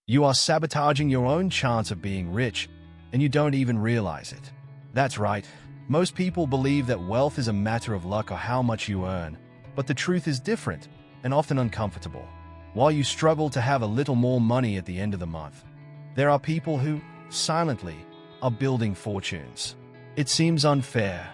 You are sabotaging your own chance of being rich, and you don't even realize it. That's right. Most people believe that wealth is a matter of luck or how much you earn, but the truth is different and often uncomfortable. While you struggle to have a little more money at the end of the month, there are people who, silently, are building fortunes. It seems unfair,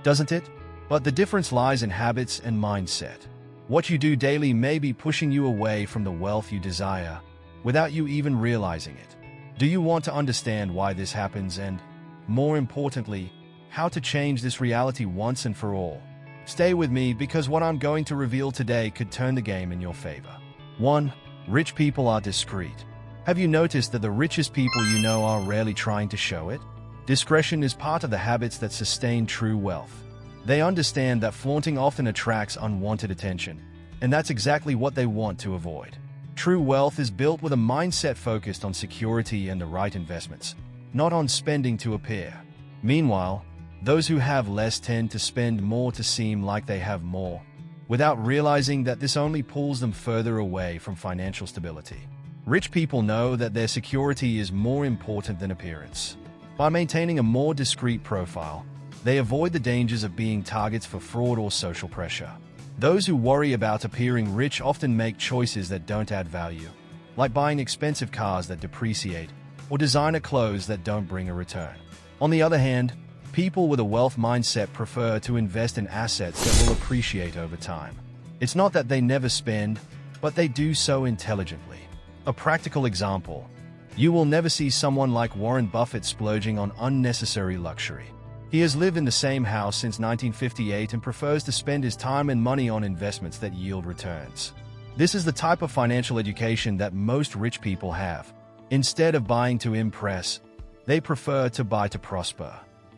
doesn't it? But the difference lies in habits and mindset. What you do daily may be pushing you away from the wealth you desire, without you even realizing it. Do you want to understand why this happens and, more importantly, how to change this reality once and for all? Stay with me because what I'm going to reveal today could turn the game in your favor. 1. Rich people are discreet. Have you noticed that the richest people you know are rarely trying to show it? Discretion is part of the habits that sustain true wealth. They understand that flaunting often attracts unwanted attention, and that's exactly what they want to avoid. True wealth is built with a mindset focused on security and the right investments, not on spending to appear. Meanwhile, those who have less tend to spend more to seem like they have more, without realizing that this only pulls them further away from financial stability. Rich people know that their security is more important than appearance. By maintaining a more discreet profile, they avoid the dangers of being targets for fraud or social pressure. Those who worry about appearing rich often make choices that don't add value, like buying expensive cars that depreciate or designer clothes that don't bring a return. On the other hand, people with a wealth mindset prefer to invest in assets that will appreciate over time. It's not that they never spend, but they do so intelligently. A practical example: you will never see someone like Warren Buffett splurging on unnecessary luxury. He has lived in the same house since 1958 and prefers to spend his time and money on investments that yield returns. This is the type of financial education that most rich people have. Instead of buying to impress, they prefer to buy to prosper.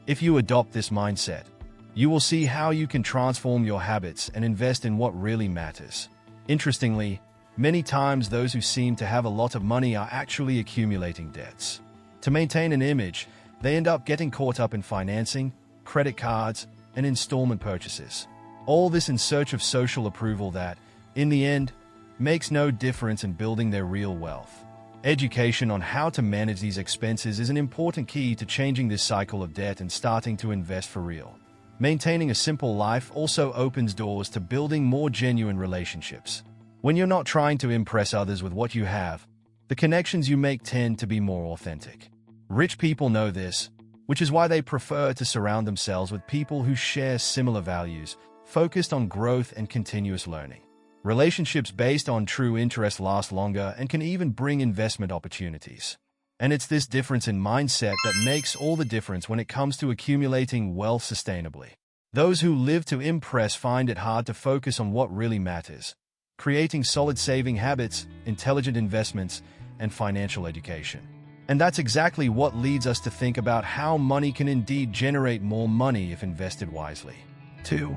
If you adopt this mindset, you will see how you can transform your habits and invest in what really matters. Interestingly, many times those who seem to have a lot of money are actually accumulating debts. To maintain an image, they end up getting caught up in financing, credit cards, and installment purchases. All this in search of social approval that, in the end, makes no difference in building their real wealth. Education on how to manage these expenses is an important key to changing this cycle of debt and starting to invest for real. Maintaining a simple life also opens doors to building more genuine relationships. When you're not trying to impress others with what you have, the connections you make tend to be more authentic. Rich people know this, which is why they prefer to surround themselves with people who share similar values, focused on growth and continuous learning. Relationships based on true interest last longer and can even bring investment opportunities. And it's this difference in mindset that makes all the difference when it comes to accumulating wealth sustainably. Those who live to impress find it hard to focus on what really matters: creating solid saving habits, intelligent investments, and financial education. And that's exactly what leads us to think about how money can indeed generate more money if invested wisely. 2.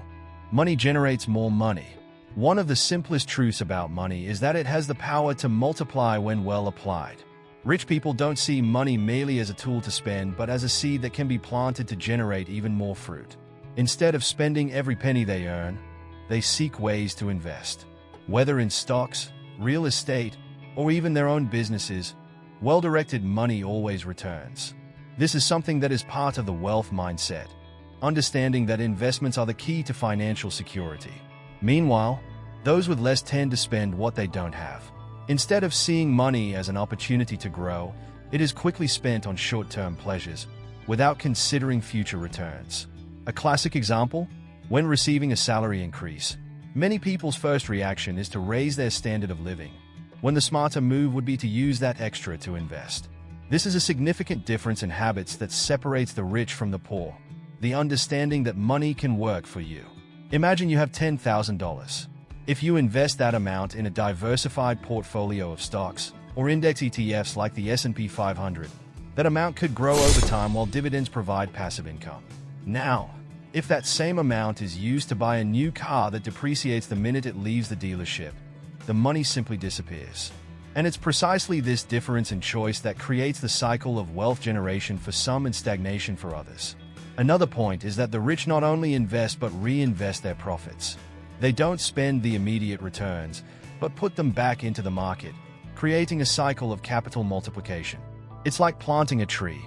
Money generates more money. One of the simplest truths about money is that it has the power to multiply when well applied. Rich people don't see money merely as a tool to spend, but as a seed that can be planted to generate even more fruit. Instead of spending every penny they earn, they seek ways to invest. Whether in stocks, real estate, or even their own businesses, well-directed money always returns. This is something that is part of the wealth mindset, understanding that investments are the key to financial security. Meanwhile, those with less tend to spend what they don't have. Instead of seeing money as an opportunity to grow, it is quickly spent on short-term pleasures, without considering future returns. A classic example: when receiving a salary increase, many people's first reaction is to raise their standard of living, when the smarter move would be to use that extra to invest. This is a significant difference in habits that separates the rich from the poor, the understanding that money can work for you. Imagine you have $10,000. If you invest that amount in a diversified portfolio of stocks or index ETFs like the S&P 500, that amount could grow over time while dividends provide passive income. Now, if that same amount is used to buy a new car that depreciates the minute it leaves the dealership, the money simply disappears. And it's precisely this difference in choice that creates the cycle of wealth generation for some and stagnation for others. Another point is that the rich not only invest but reinvest their profits. They don't spend the immediate returns, but put them back into the market, creating a cycle of capital multiplication. It's like planting a tree.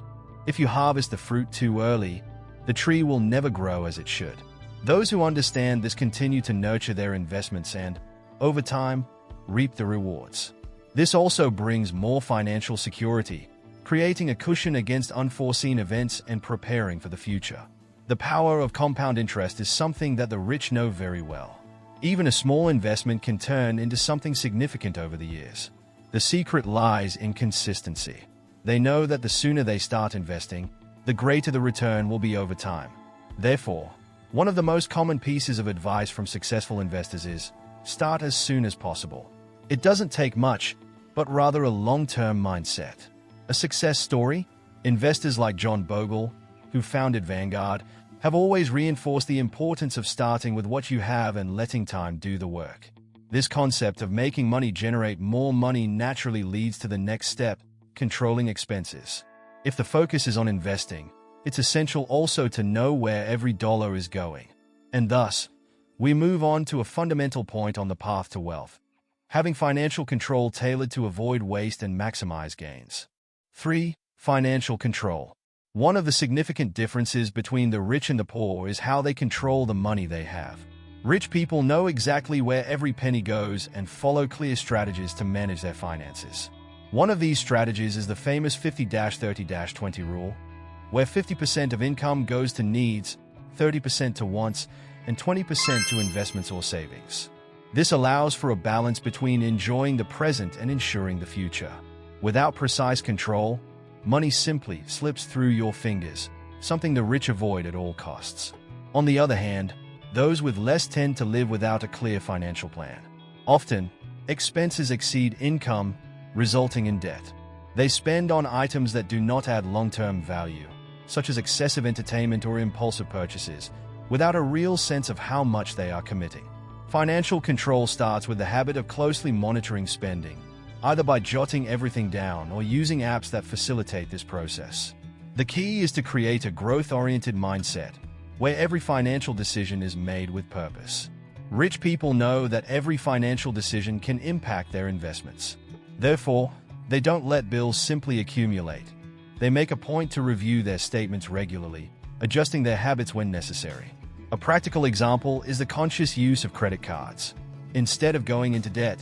If you harvest the fruit too early, the tree will never grow as it should. Those who understand this continue to nurture their investments and, over time, reap the rewards. This also brings more financial security, creating a cushion against unforeseen events and preparing for the future. The power of compound interest is something that the rich know very well. Even a small investment can turn into something significant over the years. The secret lies in consistency. They know that the sooner they start investing, the greater the return will be over time. Therefore, one of the most common pieces of advice from successful investors is, start as soon as possible. It doesn't take much, but rather a long-term mindset. A success story? Investors like John Bogle, who founded Vanguard, have always reinforced the importance of starting with what you have and letting time do the work. This concept of making money generate more money naturally leads to the next step, controlling expenses. If the focus is on investing, it's essential also to know where every dollar is going. And thus, we move on to a fundamental point on the path to wealth: having financial control tailored to avoid waste and maximize gains. 3. Financial control. One of the significant differences between the rich and the poor is how they control the money they have. Rich people know exactly where every penny goes and follow clear strategies to manage their finances. One of these strategies is the famous 50-30-20 rule, where 50% of income goes to needs, 30% to wants, and 20% to investments or savings. This allows for a balance between enjoying the present and ensuring the future. Without precise control, money simply slips through your fingers, something the rich avoid at all costs. On the other hand, those with less tend to live without a clear financial plan. Often, expenses exceed income, resulting in debt. They spend on items that do not add long-term value, such as excessive entertainment or impulsive purchases, without a real sense of how much they are committing. Financial control starts with the habit of closely monitoring spending, either by jotting everything down or using apps that facilitate this process. The key is to create a growth-oriented mindset, where every financial decision is made with purpose. Rich people know that every financial decision can impact their investments. Therefore, they don't let bills simply accumulate. They make a point to review their statements regularly, adjusting their habits when necessary. A practical example is the conscious use of credit cards. Instead of going into debt,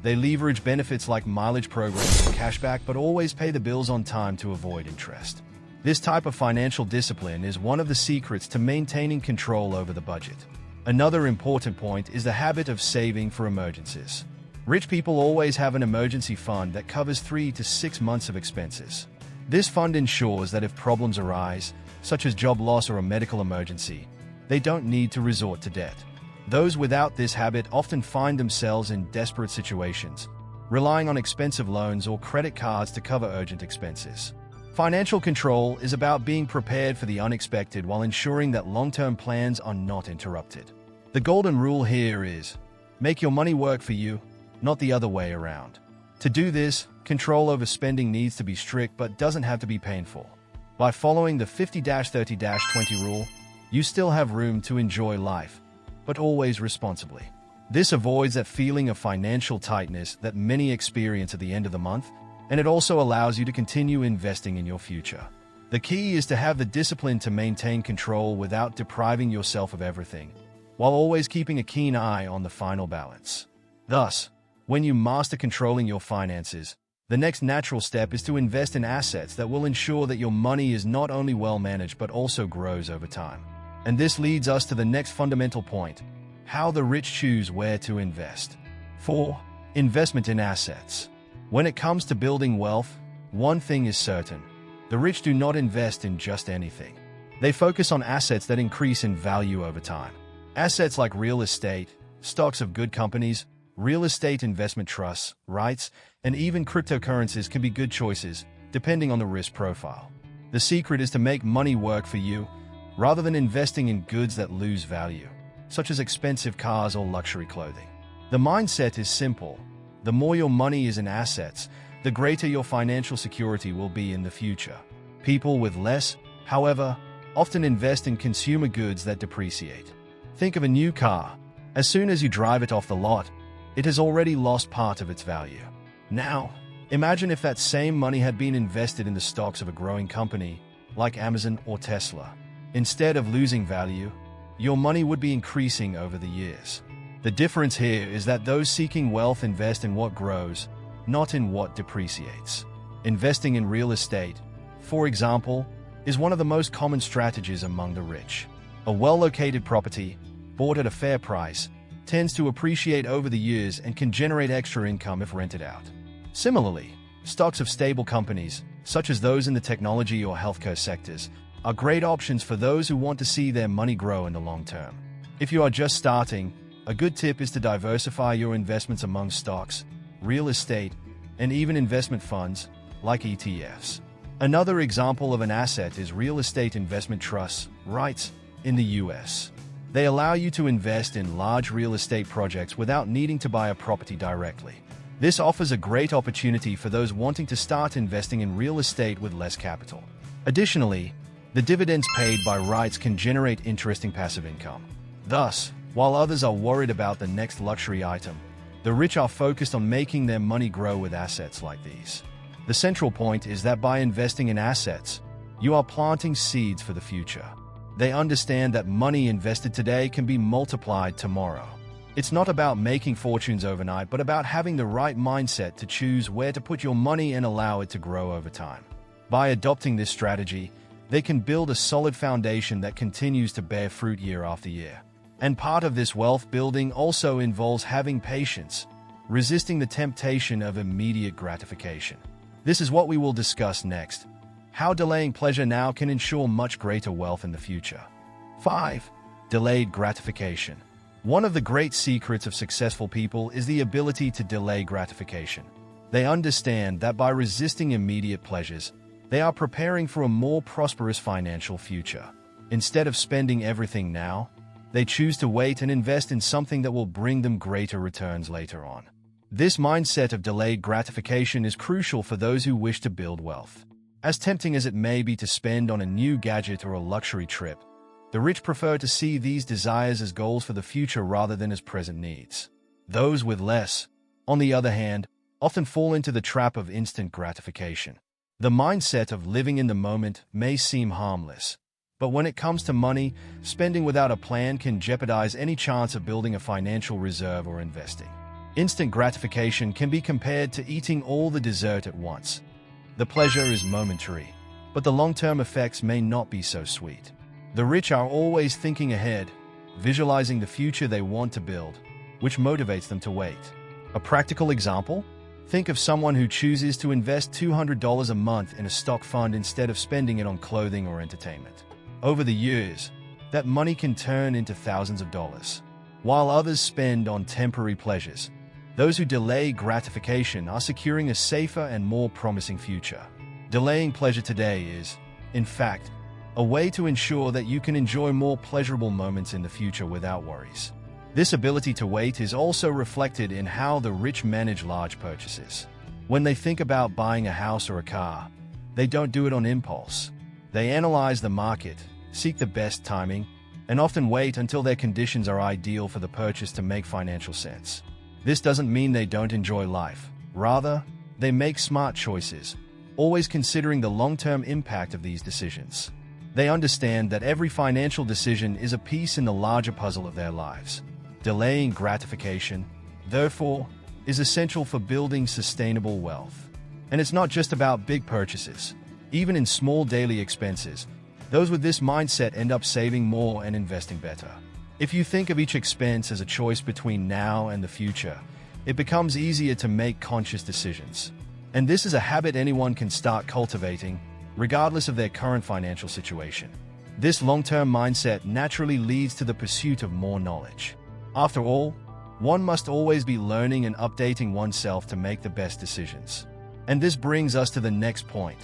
they leverage benefits like mileage programs and cashback, but always pay the bills on time to avoid interest. This type of financial discipline is one of the secrets to maintaining control over the budget. Another important point is the habit of saving for emergencies. Rich people always have an emergency fund that covers 3 to 6 months of expenses. This fund ensures that if problems arise, such as job loss or a medical emergency, they don't need to resort to debt. Those without this habit often find themselves in desperate situations, relying on expensive loans or credit cards to cover urgent expenses. Financial control is about being prepared for the unexpected while ensuring that long-term plans are not interrupted. The golden rule here is, make your money work for you, not the other way around. To do this, control over spending needs to be strict but doesn't have to be painful. By following the 50-30-20 rule, you still have room to enjoy life, but always responsibly. This avoids that feeling of financial tightness that many experience at the end of the month, and it also allows you to continue investing in your future. The key is to have the discipline to maintain control without depriving yourself of everything, while always keeping a keen eye on the final balance. Thus, when you master controlling your finances, the next natural step is to invest in assets that will ensure that your money is not only well managed but also grows over time. And this leads us to the next fundamental point: how the rich choose where to invest. 4. Investment in assets. When it comes to building wealth, one thing is certain: the rich do not invest in just anything. They focus on assets that increase in value over time. Assets like real estate, stocks of good companies, real estate investment trusts, REITs, and even cryptocurrencies can be good choices, depending on the risk profile. The secret is to make money work for you, rather than investing in goods that lose value, such as expensive cars or luxury clothing. The mindset is simple: the more your money is in assets, the greater your financial security will be in the future. People with less, however, often invest in consumer goods that depreciate. Think of a new car. As soon as you drive it off the lot, it has already lost part of its value. Now, imagine if that same money had been invested in the stocks of a growing company like Amazon or Tesla. Instead of losing value, your money would be increasing over the years. The difference here is that those seeking wealth invest in what grows, not in what depreciates. Investing in real estate, for example, is one of the most common strategies among the rich. A well-located property, bought at a fair price, tends to appreciate over the years and can generate extra income if rented out. Similarly, stocks of stable companies, such as those in the technology or healthcare sectors, are great options for those who want to see their money grow in the long term. If you are just starting, a good tip is to diversify your investments among stocks, real estate, and even investment funds, like ETFs. Another example of an asset is real estate investment trusts, REITs, in the US. They allow you to invest in large real estate projects without needing to buy a property directly. This offers a great opportunity for those wanting to start investing in real estate with less capital. Additionally, the dividends paid by REITs can generate interesting passive income. Thus, while others are worried about the next luxury item, the rich are focused on making their money grow with assets like these. The central point is that by investing in assets, you are planting seeds for the future. They understand that money invested today can be multiplied tomorrow. It's not about making fortunes overnight, but about having the right mindset to choose where to put your money and allow it to grow over time. By adopting this strategy, they can build a solid foundation that continues to bear fruit year after year. And part of this wealth building also involves having patience, resisting the temptation of immediate gratification. This is what we will discuss next: how delaying pleasure now can ensure much greater wealth in the future. 5. Delayed gratification. One of the great secrets of successful people is the ability to delay gratification. They understand that by resisting immediate pleasures, they are preparing for a more prosperous financial future. Instead of spending everything now, they choose to wait and invest in something that will bring them greater returns later on. This mindset of delayed gratification is crucial for those who wish to build wealth. As tempting as it may be to spend on a new gadget or a luxury trip, the rich prefer to see these desires as goals for the future rather than as present needs. Those with less, on the other hand, often fall into the trap of instant gratification. The mindset of living in the moment may seem harmless, but when it comes to money, spending without a plan can jeopardize any chance of building a financial reserve or investing. Instant gratification can be compared to eating all the dessert at once. The pleasure is momentary, but the long-term effects may not be so sweet. The rich are always thinking ahead, visualizing the future they want to build, which motivates them to wait. A practical example? Think of someone who chooses to invest $200 a month in a stock fund instead of spending it on clothing or entertainment. Over the years, that money can turn into thousands of dollars. While others spend on temporary pleasures, those who delay gratification are securing a safer and more promising future. Delaying pleasure today is, in fact, a way to ensure that you can enjoy more pleasurable moments in the future without worries. This ability to wait is also reflected in how the rich manage large purchases. When they think about buying a house or a car, they don't do it on impulse. They analyze the market, seek the best timing, and often wait until their conditions are ideal for the purchase to make financial sense. This doesn't mean they don't enjoy life. Rather, they make smart choices, always considering the long-term impact of these decisions. They understand that every financial decision is a piece in the larger puzzle of their lives. Delaying gratification, therefore, is essential for building sustainable wealth. And it's not just about big purchases. Even in small daily expenses, those with this mindset end up saving more and investing better. If you think of each expense as a choice between now and the future, it becomes easier to make conscious decisions. And this is a habit anyone can start cultivating, regardless of their current financial situation. This long-term mindset naturally leads to the pursuit of more knowledge. After all, one must always be learning and updating oneself to make the best decisions. And this brings us to the next point: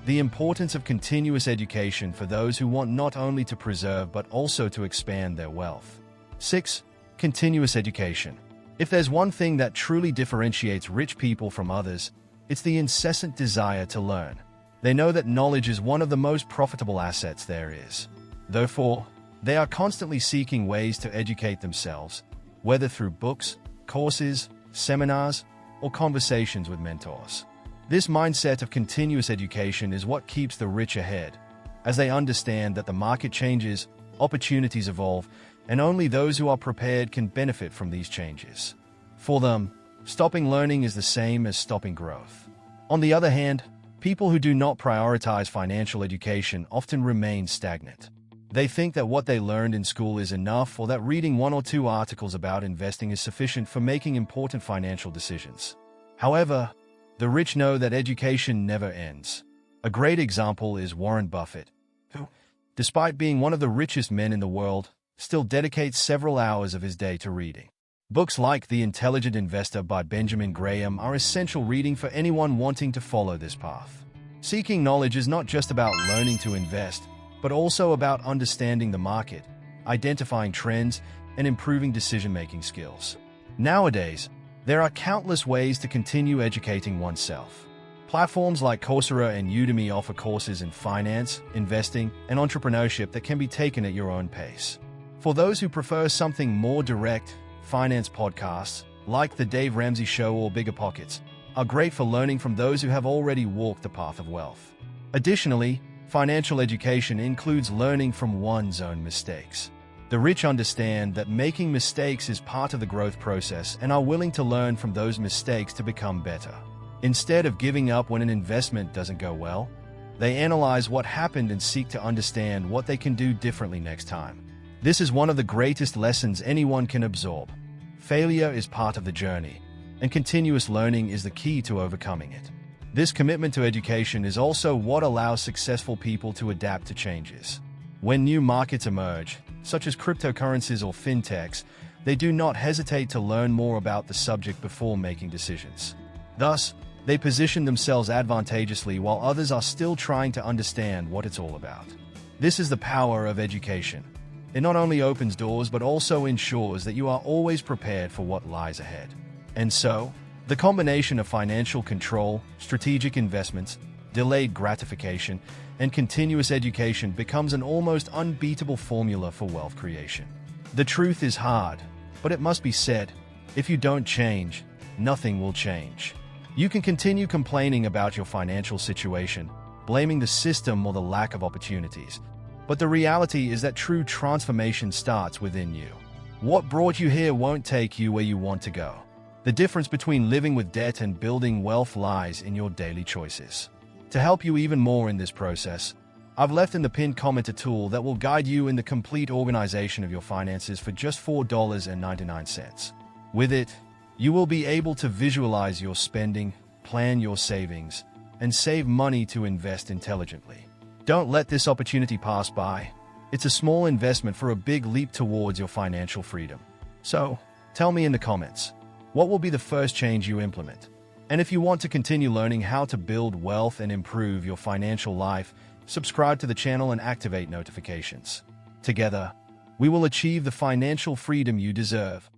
the importance of continuous education for those who want not only to preserve but also to expand their wealth. 6. Continuous education. If there's one thing that truly differentiates rich people from others, it's the incessant desire to learn. They know that knowledge is one of the most profitable assets there is. Therefore, they are constantly seeking ways to educate themselves, whether through books, courses, seminars, or conversations with mentors. This mindset of continuous education is what keeps the rich ahead, as they understand that the market changes, opportunities evolve, and only those who are prepared can benefit from these changes. For them, stopping learning is the same as stopping growth. On the other hand, people who do not prioritize financial education often remain stagnant. They think that what they learned in school is enough, or that reading one or two articles about investing is sufficient for making important financial decisions. However, the rich know that education never ends. A great example is Warren Buffett, who, despite being one of the richest men in the world, still dedicates several hours of his day to reading. Books like The Intelligent Investor by Benjamin Graham are essential reading for anyone wanting to follow this path. Seeking knowledge is not just about learning to invest, but also about understanding the market, identifying trends, and improving decision-making skills. Nowadays, there are countless ways to continue educating oneself. Platforms like Coursera and Udemy offer courses in finance, investing, and entrepreneurship that can be taken at your own pace. For those who prefer something more direct, finance podcasts, like The Dave Ramsey Show or Bigger Pockets, are great for learning from those who have already walked the path of wealth. Additionally, financial education includes learning from one's own mistakes. The rich understand that making mistakes is part of the growth process and are willing to learn from those mistakes to become better. Instead of giving up when an investment doesn't go well, they analyze what happened and seek to understand what they can do differently next time. This is one of the greatest lessons anyone can absorb. Failure is part of the journey, and continuous learning is the key to overcoming it. This commitment to education is also what allows successful people to adapt to changes. When new markets emerge, such as cryptocurrencies or fintechs, they do not hesitate to learn more about the subject before making decisions. Thus, they position themselves advantageously while others are still trying to understand what it's all about. This is the power of education. It not only opens doors but also ensures that you are always prepared for what lies ahead. And so, the combination of financial control, strategic investments, delayed gratification, and continuous education becomes an almost unbeatable formula for wealth creation. The truth is hard, but it must be said, if you don't change, nothing will change. You can continue complaining about your financial situation, blaming the system or the lack of opportunities, but the reality is that true transformation starts within you. What brought you here won't take you where you want to go. The difference between living with debt and building wealth lies in your daily choices. To help you even more in this process, I've left in the pinned comment a tool that will guide you in the complete organization of your finances for just $4.99. With it, you will be able to visualize your spending, plan your savings, and save money to invest intelligently. Don't let this opportunity pass by. It's a small investment for a big leap towards your financial freedom. So, tell me in the comments, what will be the first change you implement? And if you want to continue learning how to build wealth and improve your financial life, subscribe to the channel and activate notifications. Together, we will achieve the financial freedom you deserve.